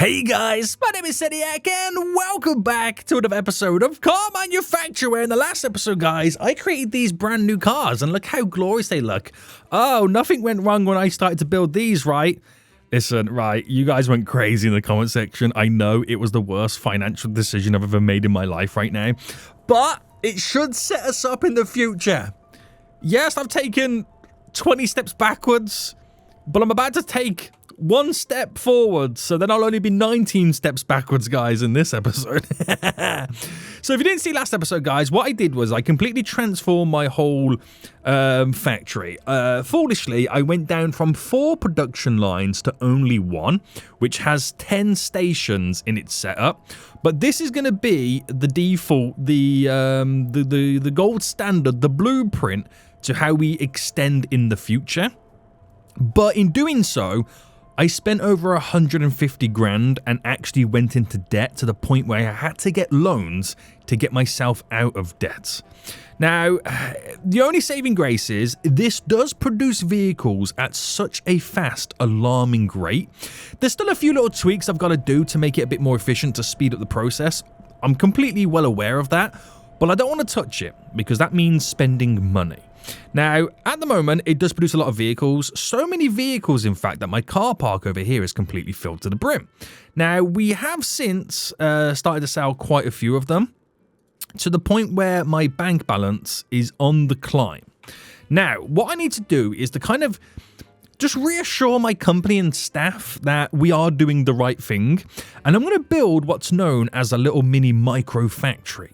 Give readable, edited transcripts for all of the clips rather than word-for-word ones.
Hey guys, my name is Seniac and welcome back to another episode of Car Manufacturer. Where in the last episode, guys, I created these brand new cars and look how glorious they look. Oh, nothing went wrong when I started to build these, right? Listen, right, you guys went crazy in the comment section. I know it was the worst financial decision I've ever made in my life right now, but it should set us up in the future. Yes, I've taken 20 steps backwards, but I'm about to take one step forward, so then I'll only be 19 steps backwards, guys, in this episode. So if you didn't see last episode, guys, what I did was I completely transformed my whole factory. Foolishly, I went down from 4 production lines to only 1, which has 10 stations in its setup. But this is going to be the default, the gold standard, the blueprint to how we extend in the future. But in doing so, I spent over 150 grand and actually went into debt to the point where I had to get loans to get myself out of debt. Now, the only saving grace is this does produce vehicles at such a fast, alarming rate. There's still a few little tweaks I've got to do to make it a bit more efficient to speed up the process. I'm completely well aware of that, but I don't want to touch it because that means spending money. Now, at the moment, it does produce a lot of vehicles. So many vehicles, in fact, that my car park over here is completely filled to the brim. Now, we have since started to sell quite a few of them to the point where my bank balance is on the climb. Now, what I need to do is to kind of just reassure my company and staff that we are doing the right thing. And I'm going to build what's known as a little mini micro factory.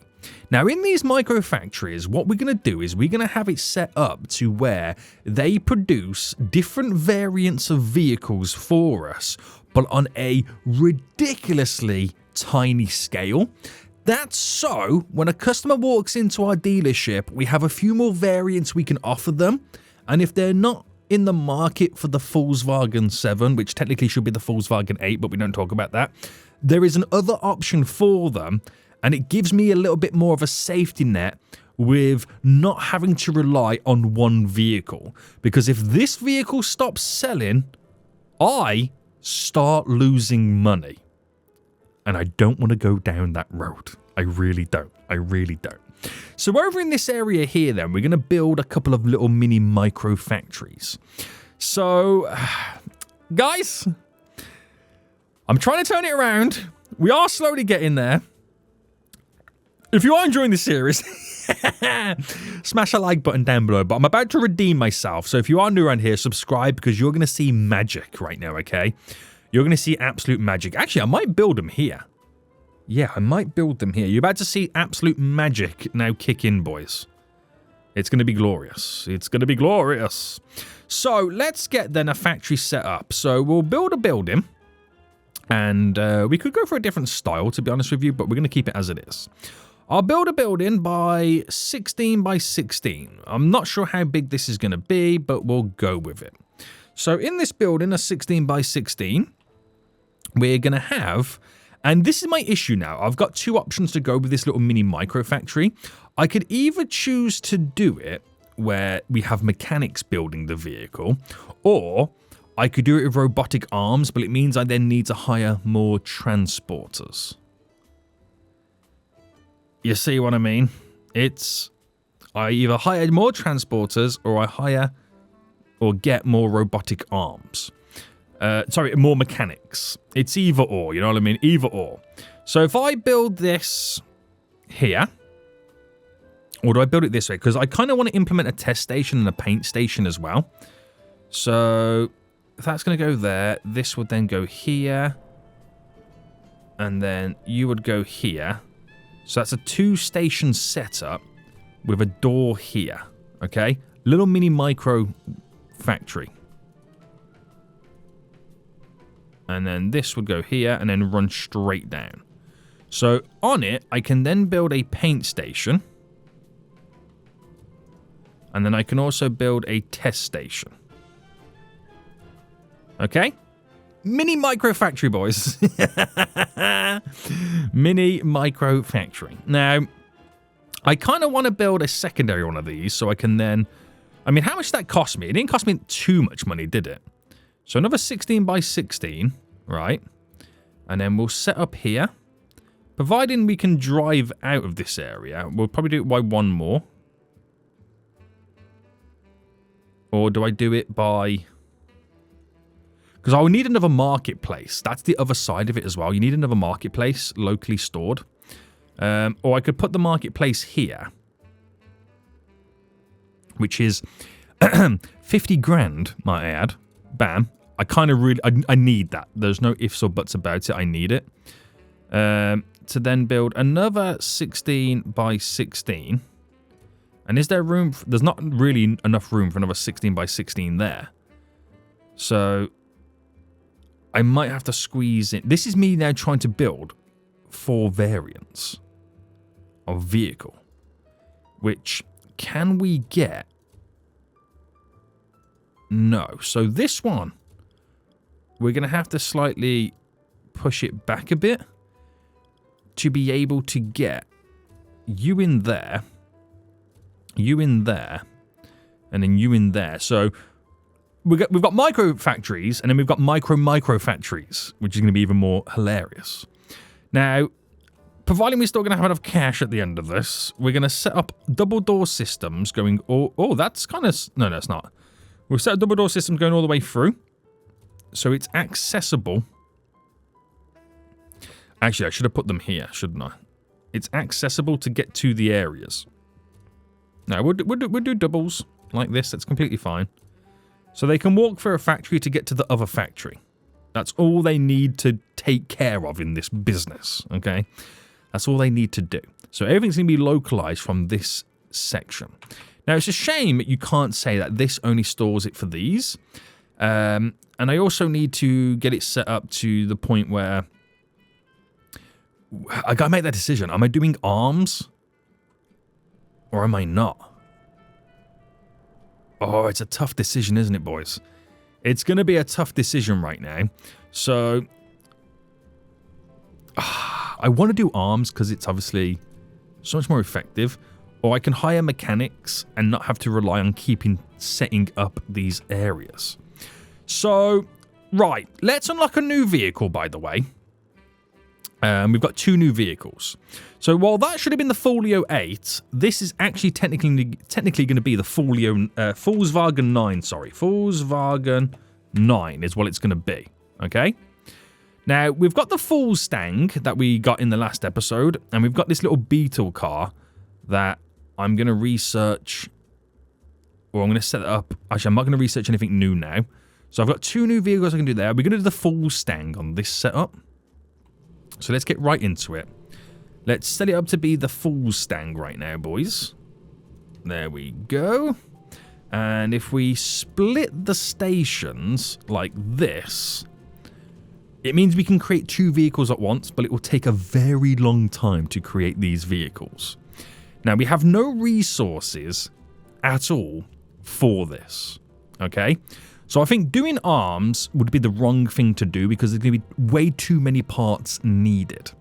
Now, in these micro factories, what we're going to do is we're going to have it set up to where they produce different variants of vehicles for us, but on a ridiculously tiny scale. That's so when a customer walks into our dealership, we have a few more variants we can offer them. And if they're not in the market for the Volkswagen 7, which technically should be the Volkswagen 8, but we don't talk about that, there is an other option for them. And it gives me a little bit more of a safety net with not having to rely on one vehicle. Because if this vehicle stops selling, I start losing money. And I don't want to go down that road. I really don't. I really don't. So over in this area here, then, we're going to build a couple of little mini micro factories. So, guys, I'm trying to turn it around. We are slowly getting there. If you are enjoying this series, smash a like button down below. But I'm about to redeem myself. So if you are new around here, subscribe because you're going to see magic right now, okay? You're going to see absolute magic. Actually, I might build them here. Yeah, I might build them here. You're about to see absolute magic now kick in, boys. It's going to be glorious. It's going to be glorious. So let's get then a factory set up. So we'll build a building. And we could go for a different style, to be honest with you, but we're going to keep it as it is. I'll build a building by 16 by 16. I'm not sure how big this is going to be, but we'll go with it. So in this building, a 16 by 16, we're going to have, and this is my issue now. I've got 2 options to go with this little mini micro factory. I could either choose to do it where we have mechanics building the vehicle, or I could do it with robotic arms, but it means I then need to hire more transporters. You see what I mean? I either hire more transporters or I hire or get more robotic arms. More mechanics. It's either or, you know what I mean? Either or. So if I build this here, or do I build it this way? Because I kind of want to implement a test station and a paint station as well. So if that's going to go there, this would then go here. And then you would go here. So that's a 2-station setup with a door here. Okay? Little mini micro factory. And then this would go here and then run straight down. So on it, I can then build a paint station. And then I can also build a test station. Okay? Mini micro factory, boys. Mini micro factory. Now, I kind of want to build a secondary one of these so I can then... I mean, how much did that cost me? It didn't cost me too much money, did it? So another 16 by 16, right? And then we'll set up here. Providing we can drive out of this area, we'll probably do it by one more. Or do I do it by... Because I will need another marketplace. That's the other side of it as well. You need another marketplace locally stored. Or I could put the marketplace here. Which is 50 grand, might I add. Bam. I kind of really... I need that. There's no ifs or buts about it. I need it. To then build another 16 by 16. And is there room... There's not really enough room for another 16 by 16 there. So... I might have to squeeze in... This is me now trying to build 4 variants of vehicle. Which, can we get? No. So this one, we're going to have to slightly push it back a bit to be able to get you in there, and then you in there. So we've got micro factories, and then we've got micro factories, which is going to be even more hilarious. Now, providing we're still going to have enough cash at the end of this, we're going to set up double door systems going... Oh, that's kind of... No, it's not. We'll set up double door systems going all the way through. So it's accessible. Actually, I should have put them here, shouldn't I? It's accessible to get to the areas. Now, we'll do doubles like this. That's completely fine. So they can walk through a factory to get to the other factory. That's all they need to take care of in this business, okay? That's all they need to do. So everything's going to be localized from this section. Now, it's a shame that you can't say that this only stores it for these. And I also need to get it set up to the point where I got to make that decision. Am I doing arms or am I not? Oh, it's a tough decision, isn't it, boys? It's going to be a tough decision right now. So, I want to do arms because it's obviously so much more effective. Or I can hire mechanics and not have to rely on setting up these areas. So, right. Let's unlock a new vehicle, by the way. We've got 2 new vehicles. So while that should have been the Folio 8, this is actually technically going to be the Foolswagen 9, sorry. Foolswagen 9 is what it's going to be, okay? Now, we've got the Foolstang that we got in the last episode, and we've got this little Beetle car that I'm going to research, or I'm going to set it up. Actually, I'm not going to research anything new now. So I've got 2 new vehicles I can do there. We're going to do the Foolstang on this setup. So let's get right into it. Let's set it up to be the Foolstang right now, boys. There we go. And if we split the stations like this, it means we can create 2 vehicles at once, but it will take a very long time to create these vehicles. Now, we have no resources at all for this, okay? So I think doing arms would be the wrong thing to do because there's going to be way too many parts needed.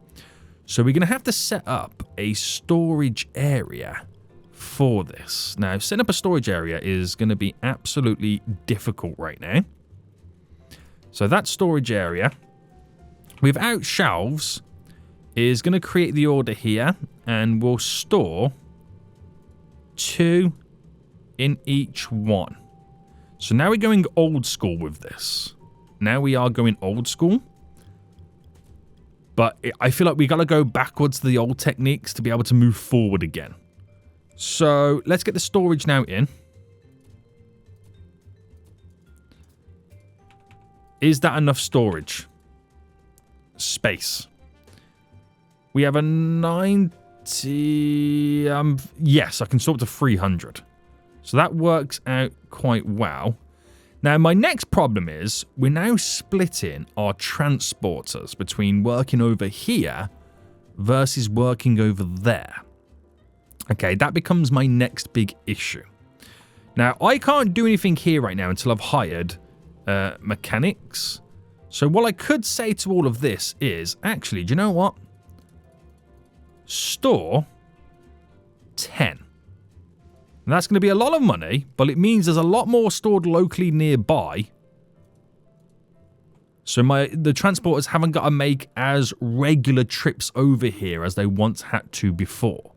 So we're going to have to set up a storage area for this. Now, setting up a storage area is going to be absolutely difficult right now. So that storage area, without shelves, is going to create the order here, and we'll store 2 in each one. So now we're going old school with this. Now we are going old school. But I feel like we got to go backwards to the old techniques to be able to move forward again. So let's get the storage now in. Is that enough storage? Space. We have a 90... yes, I can store up to 300. So that works out quite well. Now, my next problem is we're now splitting our transporters between working over here versus working over there. Okay, that becomes my next big issue. Now, I can't do anything here right now until I've hired mechanics. So what I could say to all of this is, actually, do you know what? Store 10. And that's going to be a lot of money, but it means there's a lot more stored locally nearby. So the transporters haven't got to make as regular trips over here as they once had to before.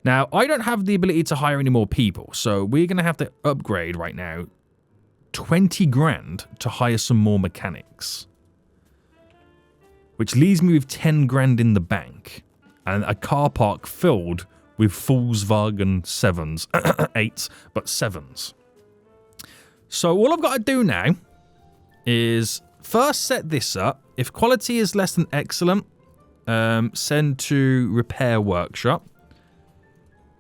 Now, I don't have the ability to hire any more people, so we're going to have to upgrade right now 20 grand to hire some more mechanics. Which leaves me with 10 grand in the bank and a car park filled with Volkswagen 7s, 8s, but 7s. So all I've got to do now is first set this up. If quality is less than excellent, send to repair workshop.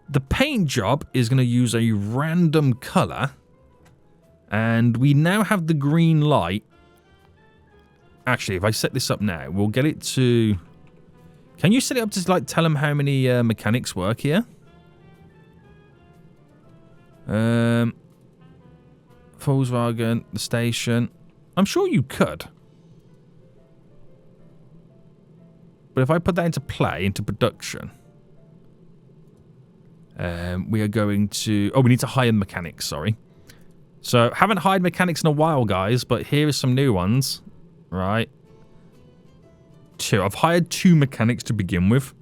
The paint job is going to use a random color. And we now have the green light. Actually, if I set this up now, we'll get it to... Can you set it up to like tell them how many mechanics work here? Volkswagen, the station. I'm sure you could. But if I put that into play, into production, we are going to... Oh, we need to hire mechanics, sorry. So, haven't hired mechanics in a while, guys, but here are some new ones. Right. 2. I've hired 2 mechanics to begin with.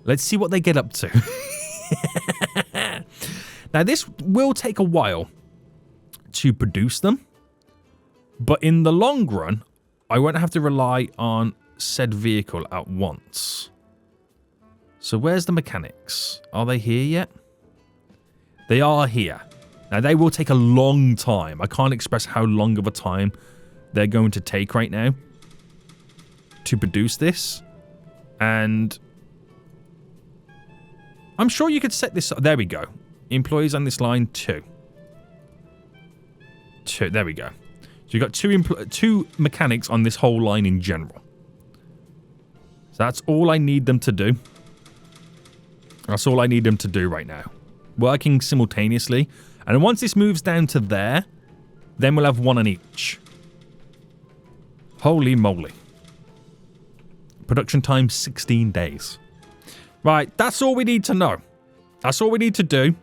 Let's see what they get up to. Now, this will take a while to produce them. But in the long run, I won't have to rely on said vehicle at once. So where's the mechanics? Are they here yet? They are here. Now, they will take a long time. I can't express how long of a time they're going to take right now to produce this. And I'm sure you could set this up. There we go. Employees on this line, 2. 2. There we go. So you've got 2 mechanics on this whole line in general. So that's all I need them to do. That's all I need them to do right now. Working simultaneously. And once this moves down to there, then we'll have 1 on each. Holy moly. Production time, 16 days. Right, that's all we need to know. That's all we need to do.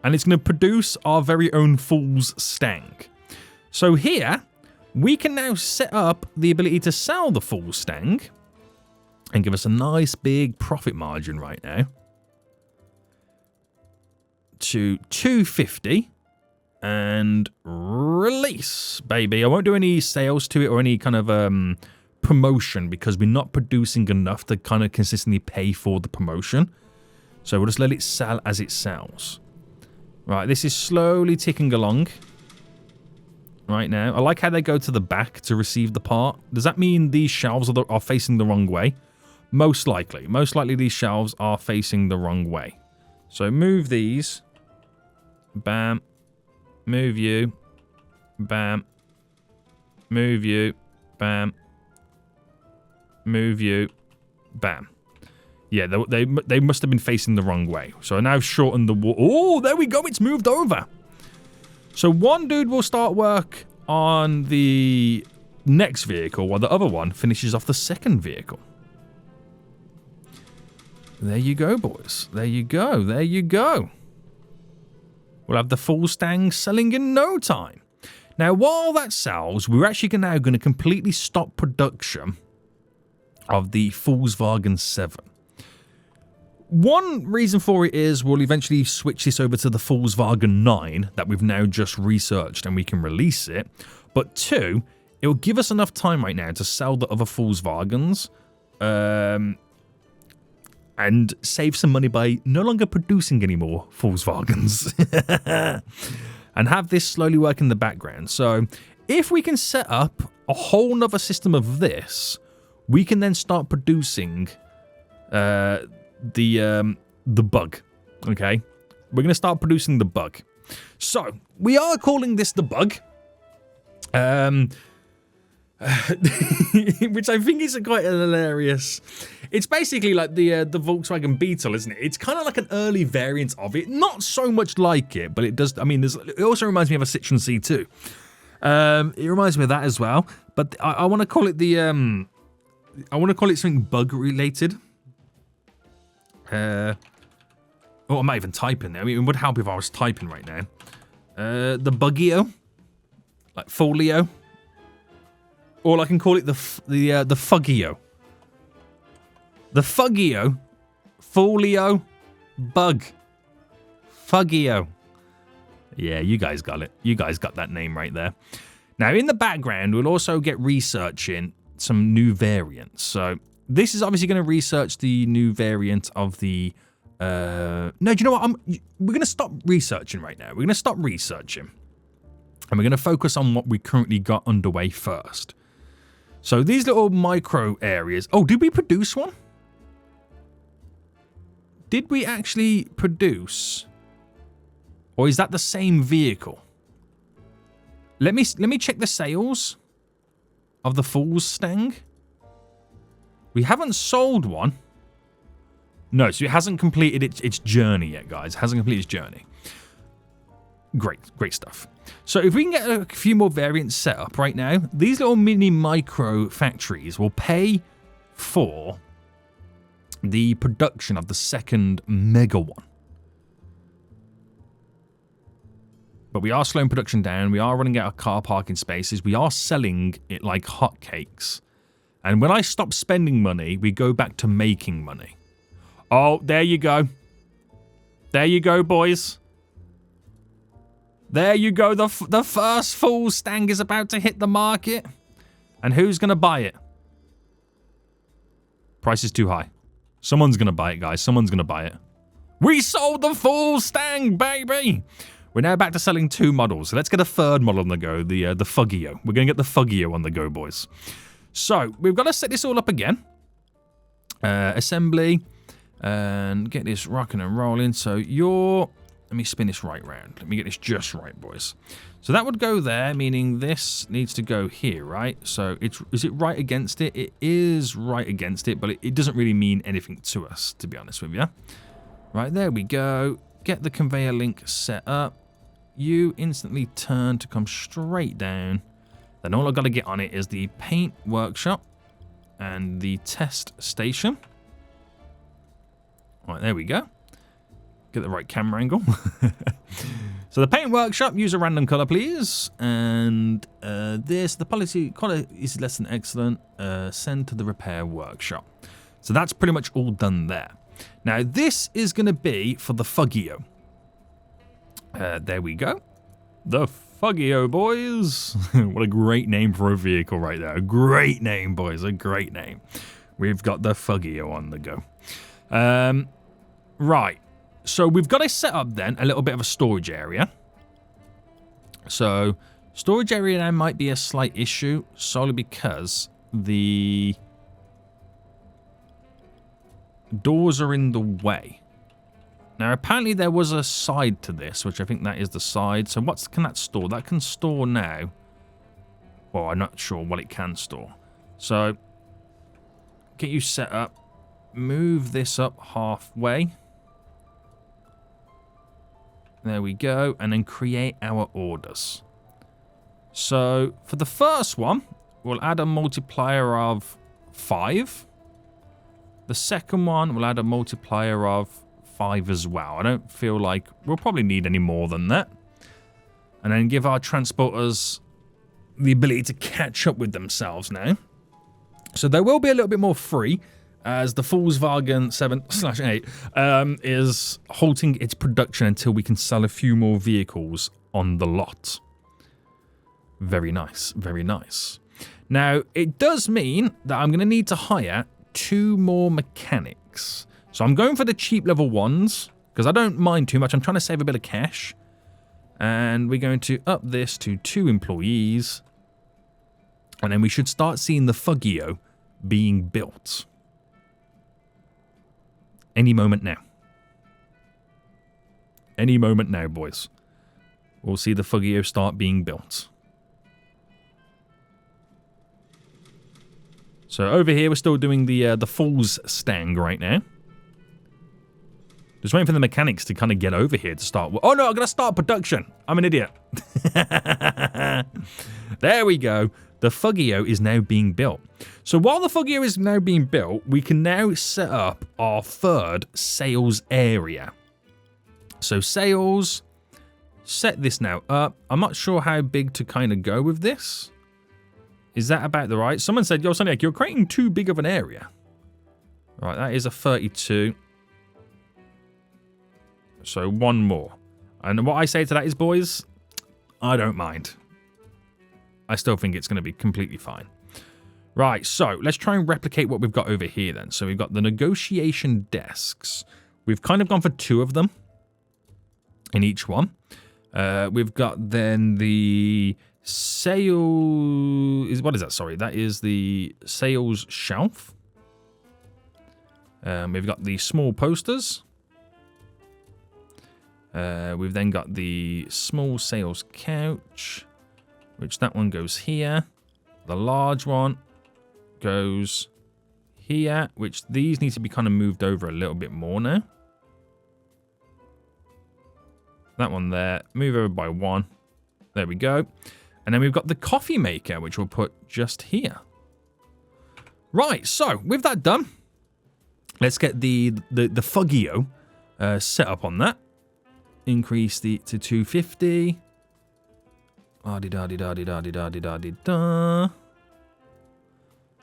And it's going to produce our very own Foolstang. So here, we can now set up the ability to sell the Foolstang. And give us a nice big profit margin right now. To 250. And release, baby. I won't do any sales to it or any kind of promotion because we're not producing enough to kind of consistently pay for the promotion. So we'll just let it sell as it sells. Right, this is slowly ticking along. Right now. I like how they go to the back to receive the part. Does that mean these shelves are facing the wrong way? Most likely. Most likely these shelves are facing the wrong way. So move these. Bam. Move you. Bam. Move you. Bam. Move you. Bam. Yeah, they must have been facing the wrong way. So I now shorten the wall. Oh, there we go. It's moved over. So one dude will start work on the next vehicle while the other one finishes off the second vehicle. There you go, boys. There you go. There you go. We'll have the Foolstang selling in no time. Now, while that sells, we're actually now going to completely stop production of the Volkswagen 7. One reason for it is we'll eventually switch this over to the Volkswagen 9 that we've now just researched and we can release it. But 2, it will give us enough time right now to sell the other Volkswagens and save some money by no longer producing any more Volkswagens. And have this slowly work in the background. So if we can set up a whole nother system of this, we can then start producing the bug. Okay, we're going to start producing the bug. So we are calling this the bug. Which I think is quite hilarious. It's basically like the Volkswagen Beetle, isn't it? It's kind of like an early variant of it. Not so much like it, but it does. I mean, it also reminds me of a Citroen C2. It reminds me of that as well. But I want to call it the. I want to call it something bug related. Oh, I'm not even typing there. I mean, it would help if I was typing right now. The Bugio, like Folio. Or I can call it the Fugio. The Fugio. Folio. Bug. Fugio. Yeah, you guys got it. You guys got that name right there. Now, in the background, we'll also get researching some new variants. So this is obviously going to research the new variant of the... No, do you know what? We're going to stop researching right now. We're going to stop researching. And we're going to focus on what we currently got underway first. So these little micro areas... Oh, did we produce one? Did we actually produce... Or is that the same vehicle? Let me check the sales of the Foolstang. We haven't sold one. No, so it hasn't completed its journey yet, guys. It hasn't completed its journey. Great stuff. So if we can get a few more variants set up right now, these little mini micro factories will pay for the production of the second mega one. But we are slowing production down. We are running out of car parking spaces. We are selling it like hotcakes. And when I stop spending money, we go back to making money. Oh, there you go. There you go, boys. There you go. The first Foolstang is about to hit the market. And who's going to buy it? Price is too high. Someone's going to buy it, guys. Someone's going to buy it. We sold the Foolstang, baby! We're now back to selling 2 models. So let's get a third model on the go, the Fugio. We're going to get the Fugio on the go, boys. So, we've got to set this all up again. Assembly. And get this rocking and rolling. So, let me spin this right round. Let me get this just right, boys. So, that would go there, meaning this needs to go here, right? So, is it right against it? It is right against it, but it doesn't really mean anything to us, to be honest with you. Right, there we go. Get the conveyor link set up. You instantly turn to come straight down. Then all I've got to get on it is the paint workshop and the test station. Right, there we go. Get the right camera angle. So the paint workshop, use a random color, please. And the policy color is less than excellent. Send to the repair workshop. So that's pretty much all done there. Now, this is going to be for the Fugio. There we go. The Fugio, boys. What a great name for a vehicle right there. A great name, boys. A great name. We've got the Fugio on the go. Right. So we've got to set up then a little bit of a storage area. So storage area now might be a slight issue solely because the doors are in the way. Now, apparently there was a side to this, which I think that is the side. So what can that store? That can store now. Well, I'm not sure what it can store. So, get you set up. Move this up halfway. There we go. And then create our orders. So, for the first one, we'll add a multiplier of 5. The second one, we'll add a multiplier of 5 as well. I don't feel like we'll probably need any more than that. And then give our transporters the ability to catch up with themselves now. So there will be a little bit more free as the Volkswagen 7/8 is halting its production until we can sell a few more vehicles on the lot. Very nice, very nice. Now, it does mean that I'm going to need to hire 2 more mechanics. So I'm going for the cheap level 1s because I don't mind too much. I'm trying to save a bit of cash. And we're going to up this to 2 employees. And then we should start seeing the Fugio being built. Any moment now. Any moment now, boys. We'll see the Fugio start being built. So over here, we're still doing the Foolstang right now. Just waiting for the mechanics to kind of get over here to start. Oh no, I'm going to start production. I'm an idiot. There we go. The Fugio is now being built. So while the Fugio is now being built, we can now set up our third sales area. So sales, set this now up. I'm not sure how big to kind of go with this. Is that about the right? Someone said, yo, Sonic, you're creating too big of an area. Right, that is a 32. So one more. And what I say to that is, boys, I don't mind. I still think it's going to be completely fine. Right, so let's try and replicate what we've got over here then. So we've got the negotiation desks. We've kind of gone for 2 of them in each one. We've got then the sales... What is that? Sorry, that is the sales shelf. We've got the small posters. We've then got the small sales couch, which that one goes here. The large one goes here, which these need to be kind of moved over a little bit more now. That one there, move over by 1. There we go. And then we've got the coffee maker, which we'll put just here. Right, so with that done, let's get the Fugio set up on that. Increase the to 250. Ah-di-da-di-da-di-da-di-da-di-da-di-da.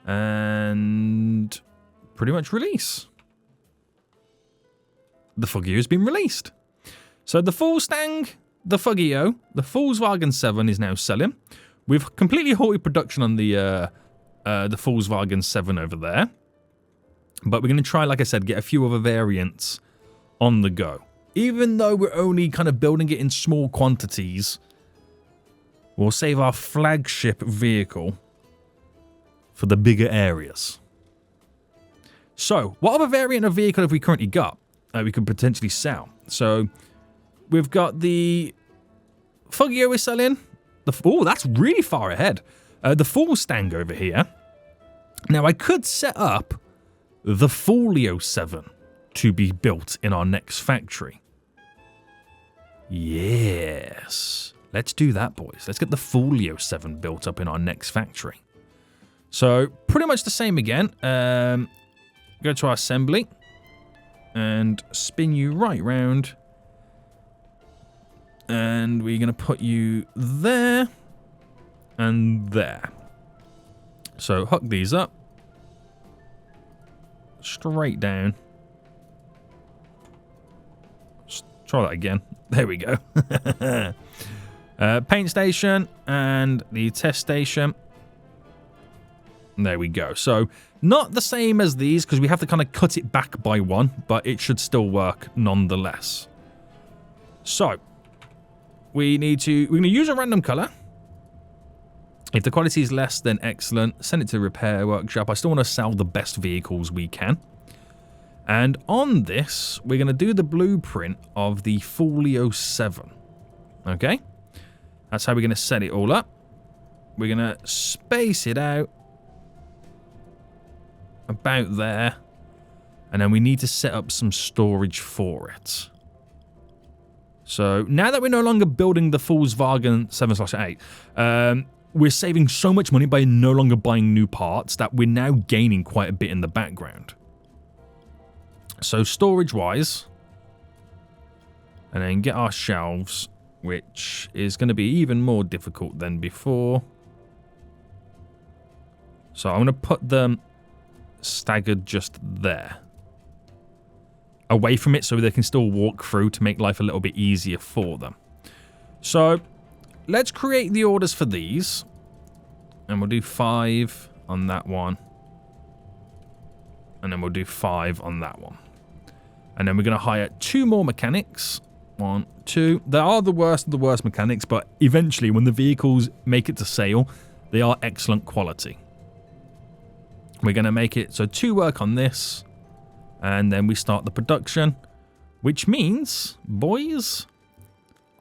And pretty much release. The Fugio has been released. So the Foolstang, the Fugio, the Volkswagen 7 is now selling. We've completely halted production on the Volkswagen 7 over there. But we're going to try, like I said, get a few other variants on the go. Even though we're only kind of building it in small quantities, we'll save our flagship vehicle for the bigger areas. So, what other variant of vehicle have we currently got that we could potentially sell? So, we've got the Fugio we're selling. Oh, that's really far ahead. The Foolstang over here. Now, I could set up the Folio 7 to be built in our next factory. Yes. Let's do that, boys. Let's get the Folio 7 built up in our next factory. So, pretty much the same again. Go to our assembly and spin you right round. And we're going to put you there and there. So, hook these up. Straight down. Try that again. There we go. Paint station and the test station. There we go. So, not the same as these because we have to kind of cut it back by 1, but it should still work nonetheless. So, we're going to use a random color. If the quality is less, then excellent. Send it to the repair workshop. I still want to sell the best vehicles we can. And on this, we're going to do the blueprint of the Folio 7. Okay? That's how we're going to set it all up. We're going to space it out about there. And then we need to set up some storage for it. So now that we're no longer building the Volkswagen 7/8, we're saving so much money by no longer buying new parts that we're now gaining quite a bit in the background. So storage-wise, and then get our shelves, which is going to be even more difficult than before. So I'm going to put them staggered just there. Away from it so they can still walk through to make life a little bit easier for them. So let's create the orders for these. And we'll do 5 on that one. And then we'll do 5 on that one. And then we're going to hire 2 more mechanics. 1, 2. They are the worst of the worst mechanics, but eventually when the vehicles make it to sale, they are excellent quality. We're going to make it so 2 work on this. And then we start the production. Which means, boys,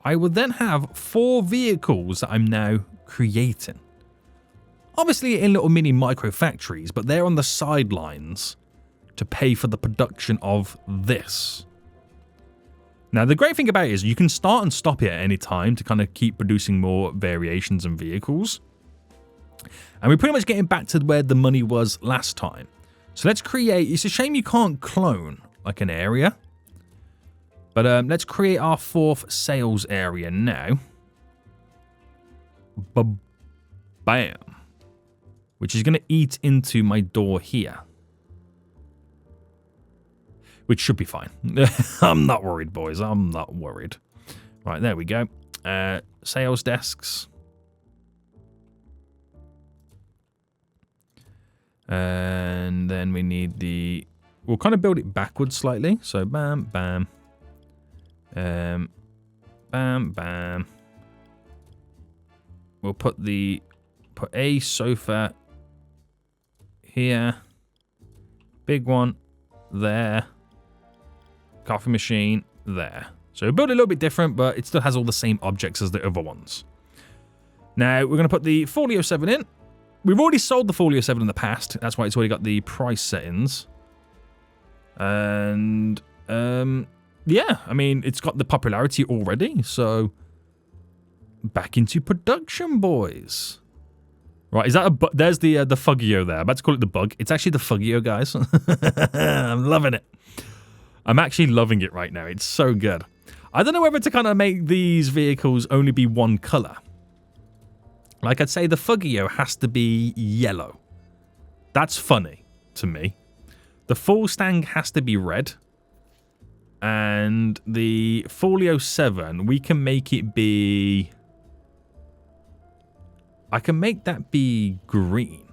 I will then have 4 vehicles that I'm now creating. Obviously in little mini micro factories, but they're on the sidelines to pay for the production of this. Now, the great thing about it is you can start and stop it at any time to kind of keep producing more variations and vehicles. And we're pretty much getting back to where the money was last time. So let's create... It's a shame you can't clone like an area. But let's create our 4th sales area now. Bam. which is going to eat into my door here. Which should be fine. I'm not worried, boys. I'm not worried. Right, there we go. Sales desks. And then we need the... We'll kind of build it backwards slightly. So, bam, bam. Bam, bam. We'll put a sofa here. Big one there. Coffee machine there. So build it a little bit different, but it still has all the same objects as the other ones. Now, we're going to put the Folio 7 in. We've already sold the Folio 7 in the past. That's why it's already got the price settings. And, yeah, I mean, it's got the popularity already. So, back into production, boys. Right, is that a there's the Fugio there. I'm about to call it the bug. It's actually the Fugio, guys. I'm loving it. I'm actually loving it right now. It's so good. I don't know whether to kind of make these vehicles only be one color. Like I'd say the Fugio has to be yellow. That's funny to me. The Foolstang has to be red. And the Folio 7, we can make it be... I can make that be green.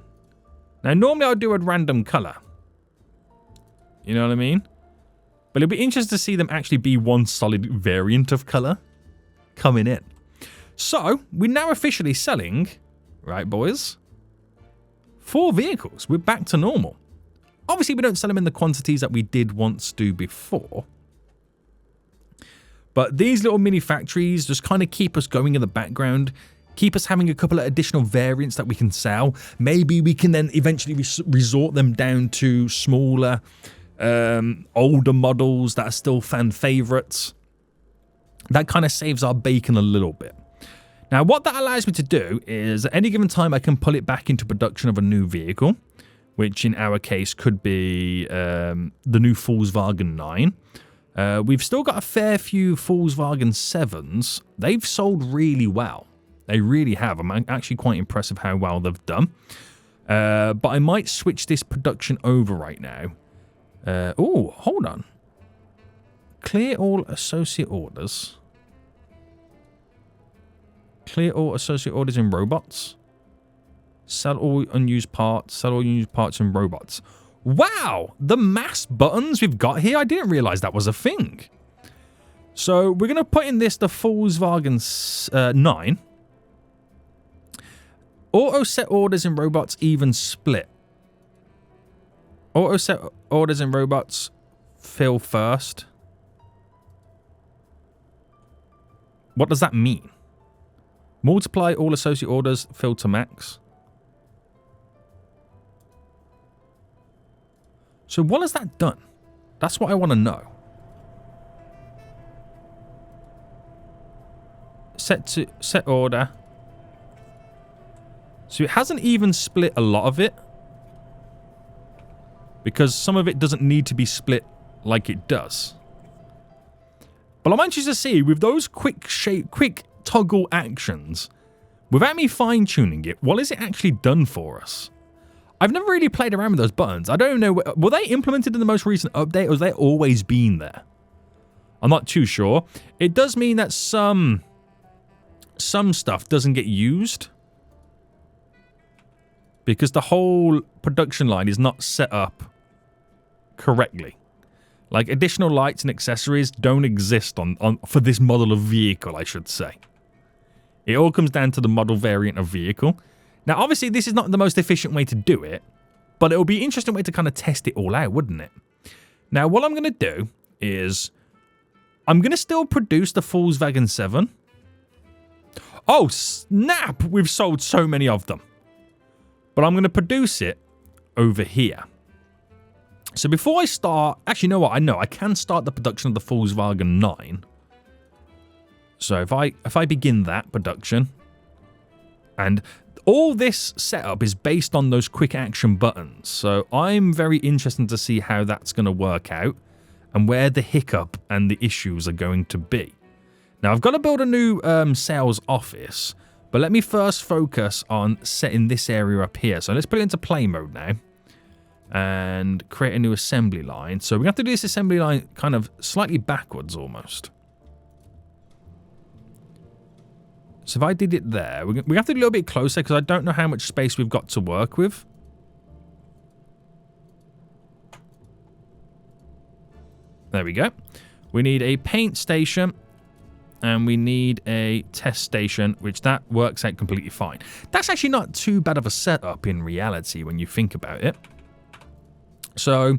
Now, normally I'll do a random color. You know what I mean? But it'll be interesting to see them actually be one solid variant of color coming in. So, we're now officially selling, right, boys, 4 vehicles. We're back to normal. Obviously, we don't sell them in the quantities that we did once do before. But these little mini factories just kind of keep us going in the background, keep us having a couple of additional variants that we can sell. Maybe we can then eventually resort them down to smaller, older models that are still fan favorites. That kind of saves our bacon a little bit. Now, what that allows me to do is at any given time, I can pull it back into production of a new vehicle, which in our case could be the new Volkswagen 9. We've still got a fair few Volkswagen 7s. They've sold really well. They really have. I'm actually quite impressed with how well they've done. But I might switch this production over right now. Oh, hold on. Clear all associate orders. Clear all associate orders in robots. Sell all unused parts. Sell all unused parts in robots. Wow! The mass buttons we've got here, I didn't realize that was a thing. So we're going to put in this, the Volkswagen 9. Auto set orders in robots even split. Auto set orders in robots fill first. What does that mean? Multiply all associate orders, fill to max. So what has that done? That's what I want to know. Set order. So it hasn't even split a lot of it. Because some of it doesn't need to be split like it does. But I'm anxious to see, with those quick toggle actions, without me fine-tuning it, what has it actually done for us? I've never really played around with those buttons. I don't know, were they implemented in the most recent update, or has they always been there? I'm not too sure. It does mean that some stuff doesn't get used, because the whole production line is not set up correctly. Like, additional lights and accessories don't exist for this model of vehicle, I should say. It all comes down to the model variant of vehicle. Now, obviously, this is not the most efficient way to do it, but it will be an interesting way to kind of test it all out, wouldn't it? Now, what I'm going to do is I'm going to still produce the Volkswagen 7. Oh, snap! We've sold so many of them. But I'm going to produce it over here. So before I start... Actually, you know what? I know. I can start the production of the Volkswagen 9. So if I begin that production... And all this setup is based on those quick action buttons. So I'm very interested to see how that's going to work out. And where the hiccup and the issues are going to be. Now, I've got to build a new sales office. But let me first focus on setting this area up here. So let's put it into play mode now. And create a new assembly line. So we have to do this assembly line kind of slightly backwards almost. So if I did it there, we have to do a little bit closer because I don't know how much space we've got to work with. There we go. We need a paint station and we need a test station, which that works out completely fine. That's actually not too bad of a setup in reality when you think about it. So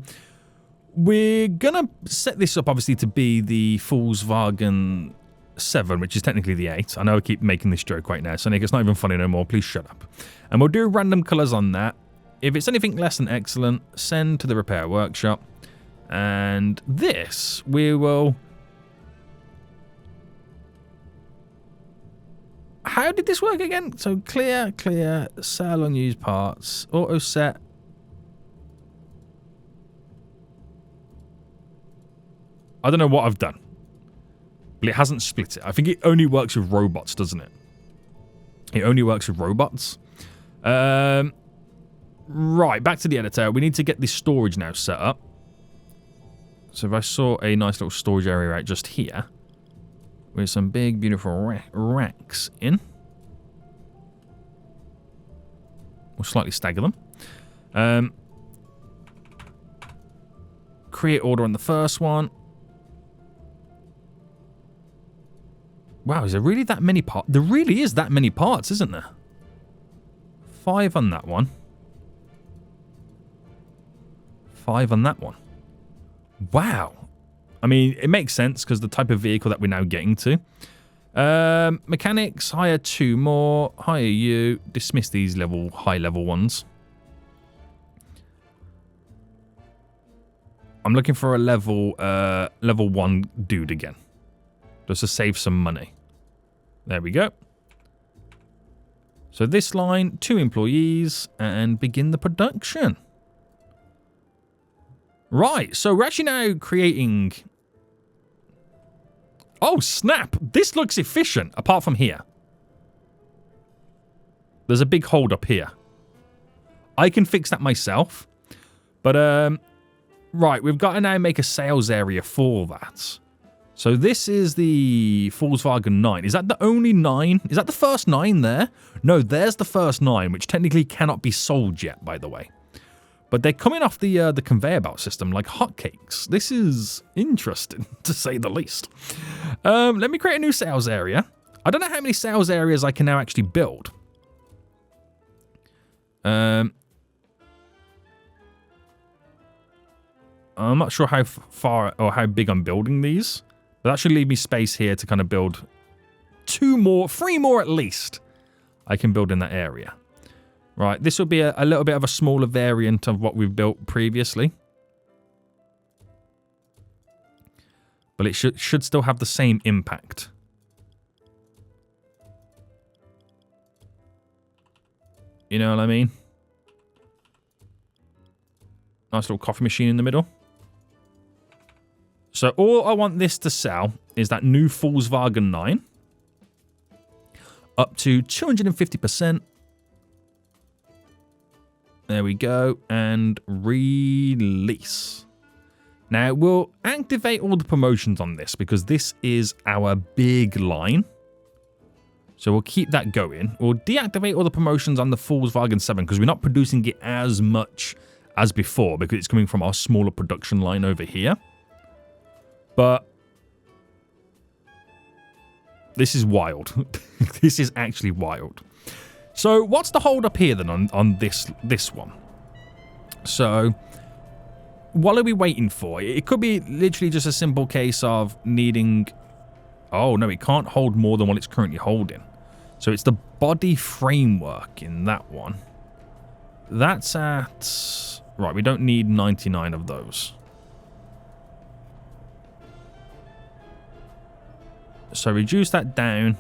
we're going to set this up obviously to be the Foolstang 7, which is technically the 8. I know I keep making this joke right now, Sonic. It's not even funny no more. Please shut up. And we'll do random colours on that. If it's anything less than excellent, send to the repair workshop. And this, we will... How did this work again? So clear, sell unused parts, auto set. I don't know what I've done. But it hasn't split it. I think it only works with robots, doesn't it? It only works with robots. Right, back to the editor. We need to get this storage now set up. So if I saw a nice little storage area right just here, with some big, beautiful racks in. We'll slightly stagger them. Create order on the first one. Wow, is there really that many parts? There really is that many parts, isn't there? 5 on that one. 5 on that one. Wow. I mean, it makes sense because the type of vehicle that we're now getting to. Mechanics, hire 2 more. Hire you. Dismiss these high level ones. I'm looking for a level 1 dude again. Just to save some money. There we go. So this line, 2 employees, and begin the production. Right, so we're actually now creating... Oh, snap! This looks efficient, apart from here. There's a big hold up here. I can fix that myself. But, right, we've got to now make a sales area for that. So this is the Foolstang 9. Is that the only 9? Is that the first 9 there? No, there's the first 9, which technically cannot be sold yet, by the way. But they're coming off the conveyor belt system like hotcakes. This is interesting, to say the least. Let me create a new sales area. I don't know how many sales areas I can now actually build. I'm not sure how far or how big I'm building these. But that should leave me space here to kind of build 3 more at least I can build in that area. Right, this will be a little bit of a smaller variant of what we've built previously. But it should still have the same impact. You know what I mean? Nice little coffee machine in the middle. So all I want this to sell is that new Foolstang 9. Up to 250%. There we go. And release. Now, we'll activate all the promotions on this because this is our big line. So we'll keep that going. We'll deactivate all the promotions on the Foolstang 7 because we're not producing it as much as before because it's coming from our smaller production line over here. But this is wild. This is actually wild. So what's the hold up here then on this one? So what are we waiting for? It could be literally just a simple case of needing... Oh, no, it can't hold more than what it's currently holding. So it's the body framework in that one. That's at... Right, we don't need 99 of those. So reduce that down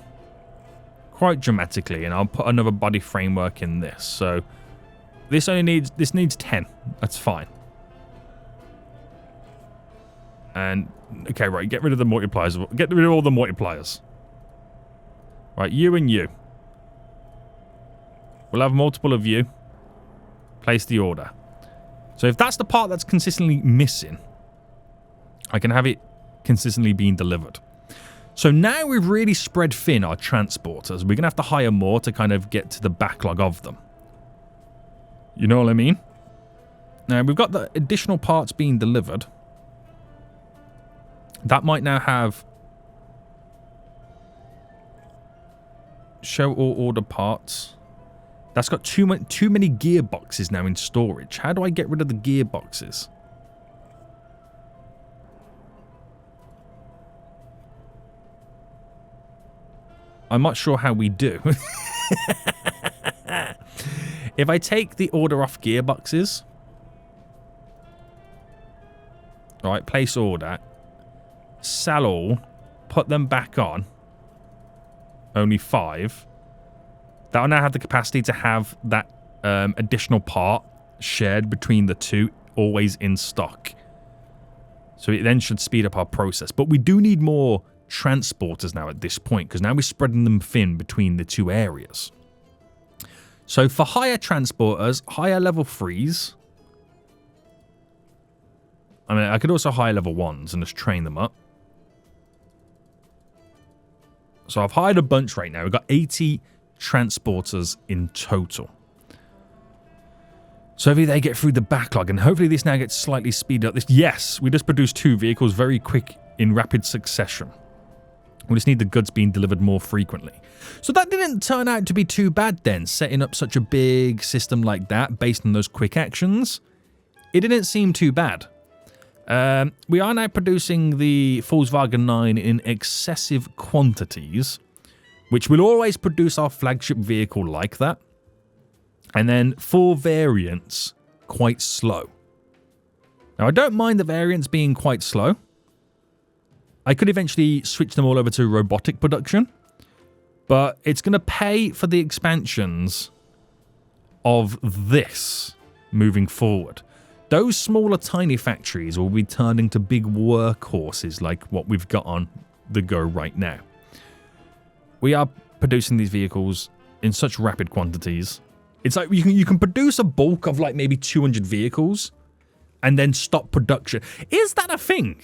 quite dramatically, and I'll put another body framework in this. So this needs 10. That's fine. And okay, right, get rid of the multipliers. Get rid of all the multipliers. Right, you and you. We'll have multiple of you. Place the order. So if that's the part that's consistently missing, I can have it consistently being delivered. So now we've really spread thin our transporters. We're going to have to hire more to kind of get to the backlog of them. You know what I mean? Now, we've got the additional parts being delivered. That might now have... Show all order parts. That's got too many gearboxes now in storage. How do I get rid of the gearboxes? I'm not sure how we do. If I take the order off gearboxes... Alright, place order. Sell all. Put them back on. Only 5. That'll now have the capacity to have that additional part shared between the two, always in stock. So it then should speed up our process. But we do need more transporters now at this point, because now we're spreading them thin between the two areas. So for higher transporters, higher level 3s. I mean, I could also hire level 1s and just train them up. So I've hired a bunch right now. We've got 80 transporters in total. So hopefully they get through the backlog, and hopefully this now gets slightly speeded up. Yes, we just produced 2 vehicles very quick in rapid succession. We just need the goods being delivered more frequently. So that didn't turn out to be too bad then, setting up such a big system like that based on those quick actions. It didn't seem too bad. We are now producing the Volkswagen 9 in excessive quantities, which will always produce our flagship vehicle like that. And then 4 variants, quite slow. Now, I don't mind the variants being quite slow. I could eventually switch them all over to robotic production, but it's going to pay for the expansions of this moving forward. Those smaller, tiny factories will be turned into big workhorses like what we've got on the go right now. We are producing these vehicles in such rapid quantities. It's like you can produce a bulk of like maybe 200 vehicles and then stop production. Is that a thing?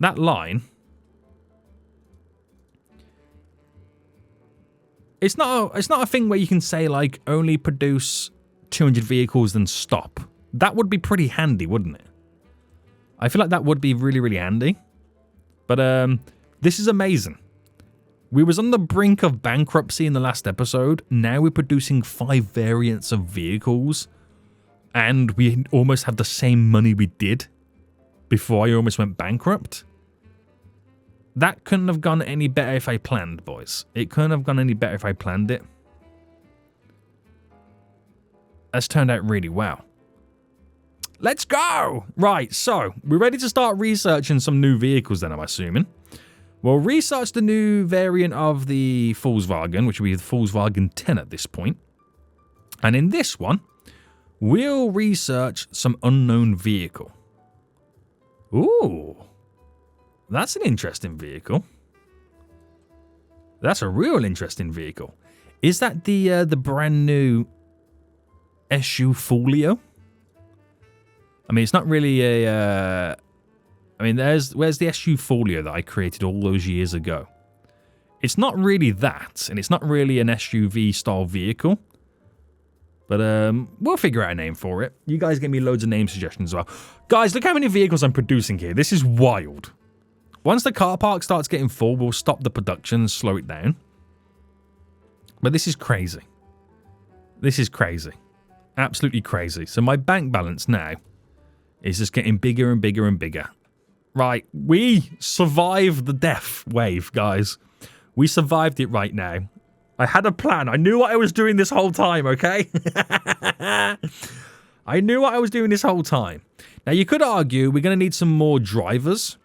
That line. It's not a thing where you can say like only produce 200 vehicles then stop. That would be pretty handy, wouldn't it? I feel like that would be really, really handy. But this is amazing. We was on the brink of bankruptcy in the last episode. Now we're producing 5 variants of vehicles. And we almost have the same money we did before I almost went bankrupt. That couldn't have gone any better if I planned, boys. It couldn't have gone any better if I planned it. That's turned out really well. Let's go! Right, so we're ready to start researching some new vehicles then, I'm assuming. We'll research the new variant of the Volkswagen, which will be the Volkswagen 10 at this point. And in this one, we'll research some unknown vehicle. Ooh. That's an interesting vehicle. That's a real interesting vehicle. Is that the brand new SU Fugio? I mean, it's not really a... I mean, where's the SU Fugio that I created all those years ago? It's not really that, and it's not really an SUV-style vehicle. But we'll figure out a name for it. You guys give me loads of name suggestions as well. Guys, look how many vehicles I'm producing here. This is wild. Once the car park starts getting full, we'll stop the production and slow it down. But this is crazy. This is crazy. Absolutely crazy. So my bank balance now is just getting bigger and bigger and bigger. Right, we survived the death wave, guys. We survived it right now. I had a plan. I knew what I was doing this whole time, okay? I knew what I was doing this whole time. Now, you could argue we're going to need some more drivers.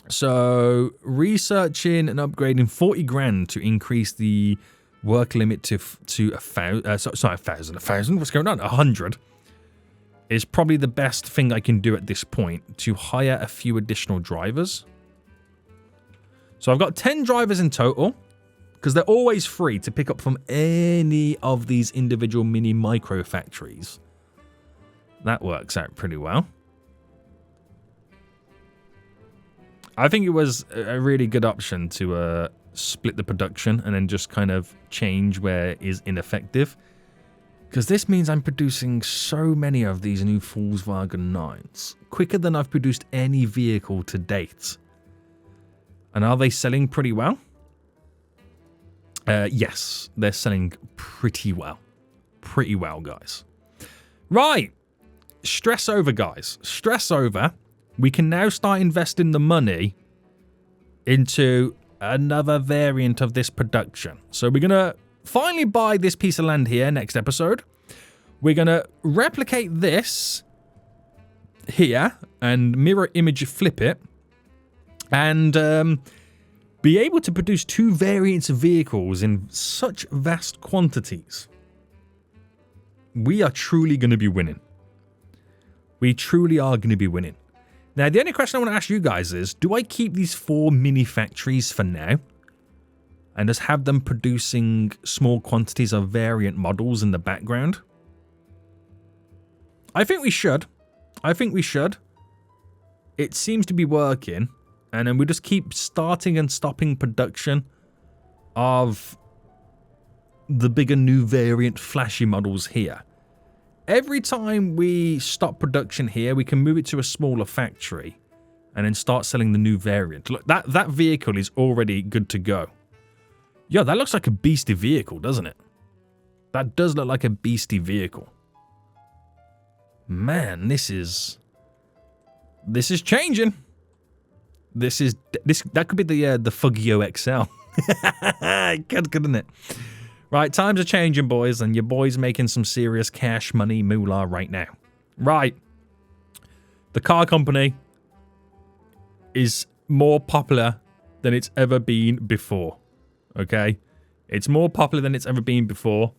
So, researching and upgrading 40 grand to increase the work limit to 1,000. What's going on? 100 is probably the best thing I can do at this point to hire a few additional drivers. So, I've got 10 drivers in total. because they're always free to pick up from any of these individual mini micro factories. That works out pretty well. I think it was a really good option to split the production and then just kind of change where it is ineffective. Because this means I'm producing so many of these new Volkswagen 9s. Quicker than I've produced any vehicle to date. And are they selling pretty well? Yes, they're selling pretty well. Pretty well, guys. Right. Stress over, guys. Stress over. We can now start investing the money into another variant of this production. So we're going to finally buy this piece of land here next episode. We're going to replicate this here and mirror image flip it. And be able to produce 2 variants of vehicles in such vast quantities. We are truly going to be winning. We truly are going to be winning. Now, the only question I want to ask you guys is, do I keep these 4 mini factories for now? And just have them producing small quantities of variant models in the background? I think we should. I think we should. It seems to be working. And then we just keep starting and stopping production of the bigger new variant flashy models here. Every time we stop production here, we can move it to a smaller factory and then start selling the new variant. Look, that vehicle is already good to go. Yo, that looks like a beastie vehicle, doesn't it? That does look like a beastie vehicle. Man, this is changing. That could be the Fugio XL. Good, isn't it? Right, times are changing, boys, and your boy's making some serious cash money moolah right now. Right. The car company is more popular than it's ever been before. Okay? It's more popular than it's ever been before.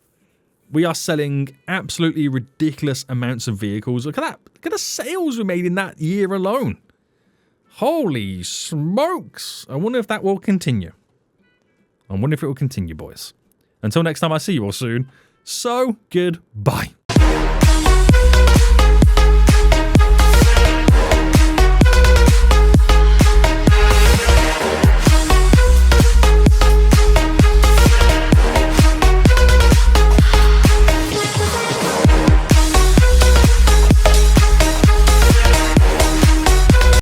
We are selling absolutely ridiculous amounts of vehicles. Look at that. Look at the sales we made in that year alone. Holy smokes. I wonder if that will continue. I wonder if it will continue, boys. Until next time I see you all soon, so goodbye.